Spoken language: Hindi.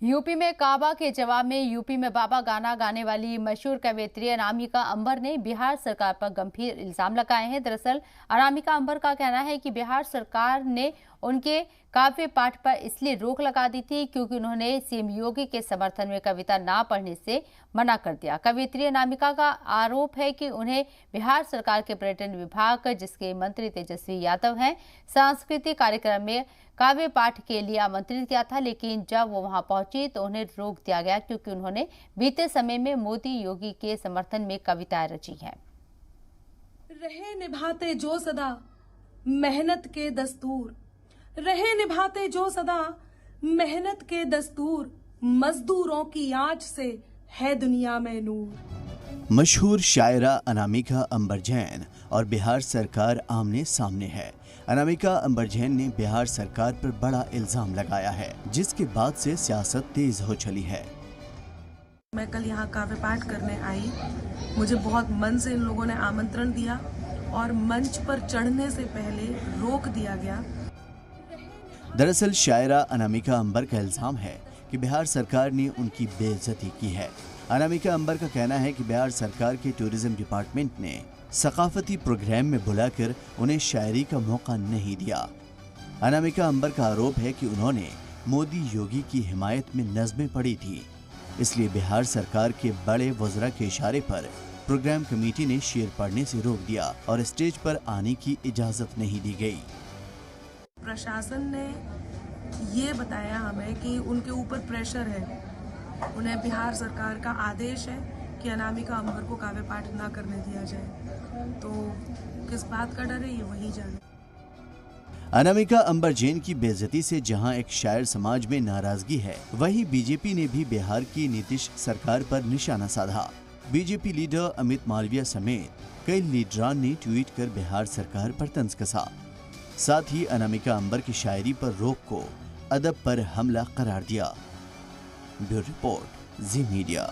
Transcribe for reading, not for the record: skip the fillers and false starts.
यूपी में काबा के जवाब में यूपी में बाबा गाना गाने वाली मशहूर कवयित्री अनामिका अंबर ने बिहार सरकार पर गंभीर इल्जाम लगाए हैं। दरअसल अनामिका अंबर का कहना है कि बिहार सरकार ने उनके काव्य पाठ पर इसलिए रोक लगा दी थी क्योंकि उन्होंने सीएम योगी के समर्थन में कविता ना पढ़ने से मना कर दिया। कवयित्री अनामिका का आरोप है कि उन्हें बिहार सरकार के पर्यटन विभाग, जिसके मंत्री तेजस्वी यादव हैं, सांस्कृतिक कार्यक्रम में काव्य पाठ के लिए आमंत्रित किया था, लेकिन जब वो वहां पहुंची तो उन्हें रोक दिया गया क्योंकि उन्होंने बीते समय में मोदी योगी के समर्थन में कविताएं रची हैं। रहे निभाते जो सदा मेहनत के दस्तूर, रहे निभाते जो सदा मेहनत के दस्तूर, मजदूरों की आंच से है दुनिया में नूर। मशहूर शायरा अनामिका अंबर जैन और बिहार सरकार आमने सामने है। अनामिका अंबर जैन ने बिहार सरकार पर बड़ा इल्जाम लगाया है, जिसके बाद से सियासत तेज हो चली है। मैं कल यहाँ काव्य पाठ करने आई, मुझे बहुत मन से इन लोगों ने आमंत्रण दिया और मंच पर चढ़ने से पहले रोक दिया गया। दरअसल शायरा अनामिका अंबर का इल्जाम है कि बिहार सरकार ने उनकी बेइज्जती की है। अनामिका अंबर का कहना है कि बिहार सरकार के टूरिज्म डिपार्टमेंट ने सकाफती प्रोग्राम में बुलाकर उन्हें शायरी का मौका नहीं दिया। अनामिका अंबर का आरोप है कि उन्होंने मोदी योगी की हिमायत में नज़में पढ़ी थी, इसलिए बिहार सरकार के बड़े वज़रा के इशारे पर प्रोग्राम कमेटी ने शेर पढ़ने से रोक दिया और स्टेज पर आने की इजाजत नहीं दी गई। प्रशासन ने ये बताया हमें कि उनके ऊपर प्रेशर है, उन्हें बिहार सरकार का आदेश है कि अनामिका अंबर को काव्य पाठ ना करने दिया जाए। तो किस बात का डर है ये वही जाने। अनामिका अंबर जैन की बेइज्जती से जहां एक शायर समाज में नाराजगी है, वहीं बीजेपी ने भी बिहार की नीतीश सरकार पर निशाना साधा। बीजेपी लीडर अमित मालविया समेत कई लीडरान ने ट्वीट कर बिहार सरकार पर तंज कसा। साथ ही अनामिका अंबर की शायरी पर रोक को अदब पर हमला करार दिया। ब्यूरो रिपोर्ट, जी मीडिया।